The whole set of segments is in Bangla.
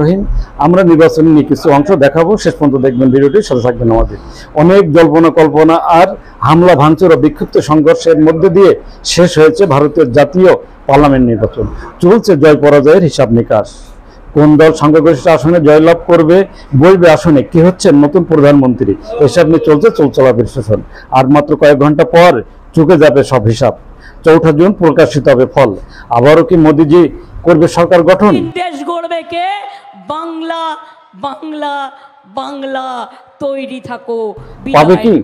রহিম। আমরা নির্বাচন নিয়ে কিছু অংশ দেখাবো, শেষ পর্যন্ত দেখবেন ভিডিওটি, সাথে থাকবেন আমাদের। অনেক জল্পনা কল্পনা আর হামলা ভাঙচুর ও বিক্ষিপ্ত সংঘর্ষের মধ্যে দিয়ে শেষ হয়েছে ভারতের জাতীয় পার্লামেন্ট নির্বাচন। চলছে জয় পরাজয়ের হিসাব নিকাশ। কোন দল সংখ্যাগরিষ্ঠ আসনে জয়লাভ করবে, বলবে আসনে কি হচ্ছে নতুন প্রধানমন্ত্রী, এসব নিয়ে চলছে চলচলা বিশ্লেষণ। আর মাত্র কয়েক ঘন্টা পর চুকে যাবে সব হিসাব। 4 জুন প্রকাশিত হবে ফল। আবারও কি মোদিজি করবে সরকার গঠন? দেশ গড়বে কে? বাংলা বাংলা বাংলা, তৈরি থাকো। পাবে কি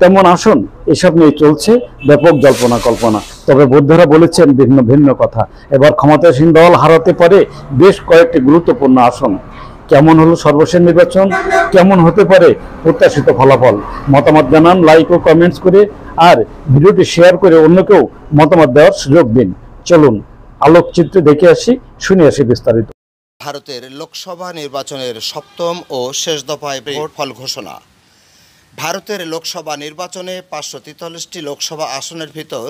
তেমন আসন? এসব নিয়ে চলছে ব্যাপক জল্পনা কল্পনা। তবে বোদ্ধারা বলেছেন ভিন্ন ভিন্ন কথা। এবার ক্ষমতাসীন দল হারাতে পারে বেশ কয়েকটি গুরুত্বপূর্ণ আসন। কেমন হলো সর্বশেষ নির্বাচন, কেমন হতে পারে প্রত্যাশিত ফলাফল? মতামত জানান লাইক ও কমেন্টস করে, আর ভিডিওটি শেয়ার করে অন্যকেও মতামত দেওয়ার সুযোগ দিন। চলুন আলোকচিত্রে দেখে আসি, শুনে আসি বিস্তারিত। ভারতের লোকসভা নির্বাচনের সপ্তম ও শেষ দফায় ভোট ফল ঘোষণা। ভারতের লোকসভা নির্বাচনে 543টি লোকসভা আসনের ভিতর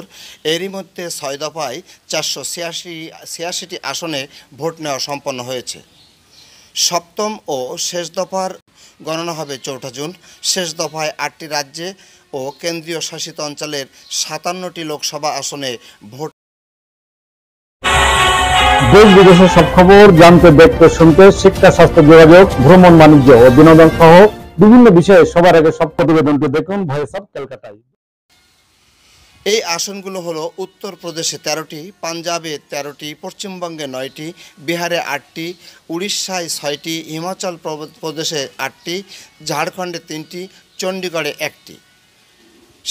এরই মধ্যে 6 দফায় 486টি আসনে ভোট নেওয়া সম্পন্ন হয়েছে। সপ্তম ও শেষ দফার গণনা হবে 4 জুন। শেষ দফায় 8টি রাজ্যে ও কেন্দ্রীয় শাসিত অঞ্চলের 57টি লোকসভা আসনে ভোট। দেশ বিদেশের সব খবর জানতে, দেখতে, শুনতে, শিক্ষা, স্বাস্থ্য, যোগাযোগ, ভ্রমণ, বাণিজ্য ও বিনোদন সহ বিভিন্ন বিষয়ে সবার আগে সব প্রতিবেদনটি দেখুন ভয়েস অফ ক্যালকাটায়। এই আসনগুলো হলো উত্তরপ্রদেশে 13টি, পাঞ্জাবে 13টি, পশ্চিমবঙ্গে 9টি, বিহারে 8টি, উড়িষ্যায় 6টি, হিমাচল প্রদেশে 8টি, ঝাড়খণ্ডে 3টি, চণ্ডীগড়ে 1টি।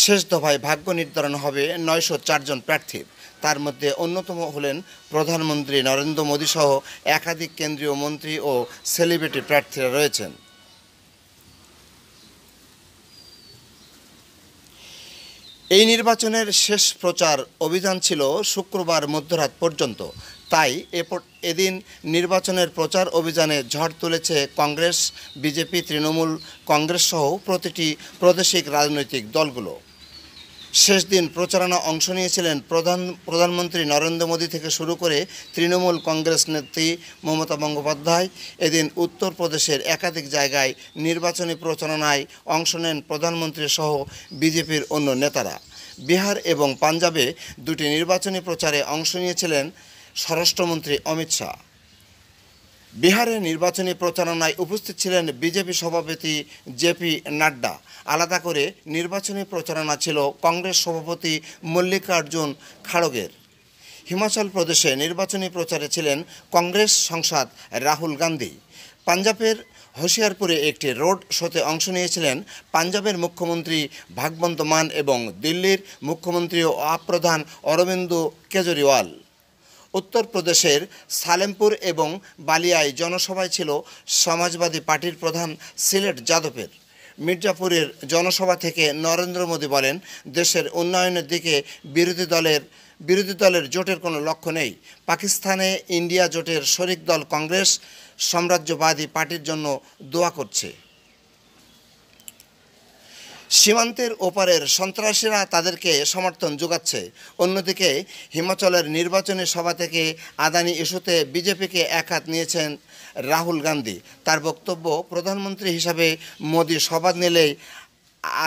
শেষ দফায় ভাগ্য নির্ধারণ হবে 904 জন প্রার্থীর। তার মধ্যে অন্যতম হলেন প্রধানমন্ত্রী নরেন্দ্র মোদী সহ একাধিক কেন্দ্রীয় মন্ত্রী ও সেলিব্রিটি প্রার্থীরা রয়েছেন। এই নির্বাচনের শেষ প্রচার অভিযান ছিল শুক্রবার মধ্যরাত পর্যন্ত। তাই এদিন নির্বাচনের প্রচার অভিযানে ঝড় তুলেছে কংগ্রেস, বিজেপি, তৃণমূল কংগ্রেস সহ প্রতিটি প্রাদেশিক রাজনৈতিক দলগুলো। শেষ দিন প্রচারণা অংশ নিয়েছিলেন প্রধানমন্ত্রী নরেন্দ্র মোদী থেকে শুরু করে তৃণমূল কংগ্রেস নেত্রী মমতা বন্দ্যোপাধ্যায়। এদিন উত্তরপ্রদেশের একাধিক জায়গায় নির্বাচনী প্রচারণায় অংশ নেন প্রধানমন্ত্রী সহ বিজেপির অন্য নেতারা। বিহার এবং পাঞ্জাবে 2টি নির্বাচনী প্রচারে অংশ নিয়েছিলেন স্বরাষ্ট্রমন্ত্রী অমিত শাহ। বিহারে নির্বাচনী প্রচারণায় উপস্থিত ছিলেন বিজেপি সভাপতি জেপি নাড্ডা। আলাদা করে নির্বাচনী প্রচারণা ছিল কংগ্রেস সভাপতি মল্লিকার্জুন খাড়গের। হিমাচল প্রদেশে নির্বাচনী প্রচারে ছিলেন কংগ্রেস সাংসদ রাহুল গান্ধী। পাঞ্জাবের হোশিয়ারপুরে একটি রোড শোতে অংশ নিয়েছিলেন পাঞ্জাবের মুখ্যমন্ত্রী ভগবন্ত মান এবং দিল্লির মুখ্যমন্ত্রী ও আপ প্রধান অরবিন্দ কেজরিওয়াল। উত্তরপ্রদেশের সালেমপুর এবং বালিয়ায় জনসভায় ছিল সমাজবাদী পার্টির প্রধান সিলেট যাদবের। মির্জাপুরের জনসভা থেকে নরেন্দ্র মোদী বলেন, দেশের উন্নয়নের দিকে বিরোধী দলের জোটের কোনো লক্ষ্য নেই। পাকিস্তানে ইন্ডিয়া জোটের শরিক দল কংগ্রেস সাম্রাজ্যবাদী পার্টির জন্য দোয়া করছে। সীমান্তের ওপারের সন্ত্রাসীরা তাদেরকে সমর্থন যোগাচ্ছে। অন্যদিকে হিমাচলের নির্বাচনী সভা থেকে আদানি ইস্যুতে বিজেপিকে একহাত নিয়েছেন রাহুল গান্ধী। তার বক্তব্য, প্রধানমন্ত্রী হিসাবে মোদী শপথ নিলেই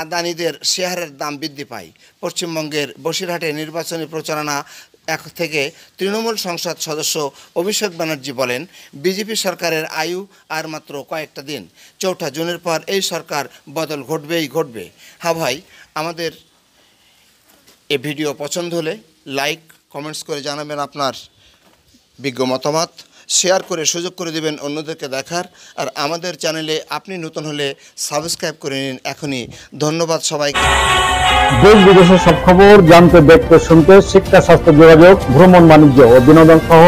আদানিদের শেয়ারের দাম বৃদ্ধি পায়। পশ্চিমবঙ্গের বসিরহাটে নির্বাচনী প্রচারণা থেকে তৃণমূল সংসদ সদস্য অভিষেক ব্যানার্জি বলেন, বিজেপি সরকারের আয়ু আর মাত্র কয়েকটা দিন। 4 জুনের পর এই সরকার বদল ঘটবে। হ্যাঁ ভাই, আমাদের এই ভিডিও পছন্দ হলে লাইক কমেন্টস করে জানাবেন আপনার বিজ্ঞ মতামত, শেয়ার করে সুযোগ করে দেবেন অন্যদেরকে দেখার। আর আমাদের চ্যানেলে আপনি নতুন হলে সাবস্ক্রাইব করে নিন এখনই। ধন্যবাদ সবাইকে। দেশ বিদেশের সব খবর জানতে, দেখতে, শুনতে, শিক্ষা, স্বাস্থ্য, যোগাযোগ, ভ্রমণ, বাণিজ্য ও বিনোদন সহ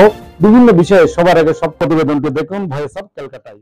বিভিন্ন বিষয়ে সবার আগে সব প্রতিবেদনটি দেখুন ভয়েস অফ ক্যালকাটায়।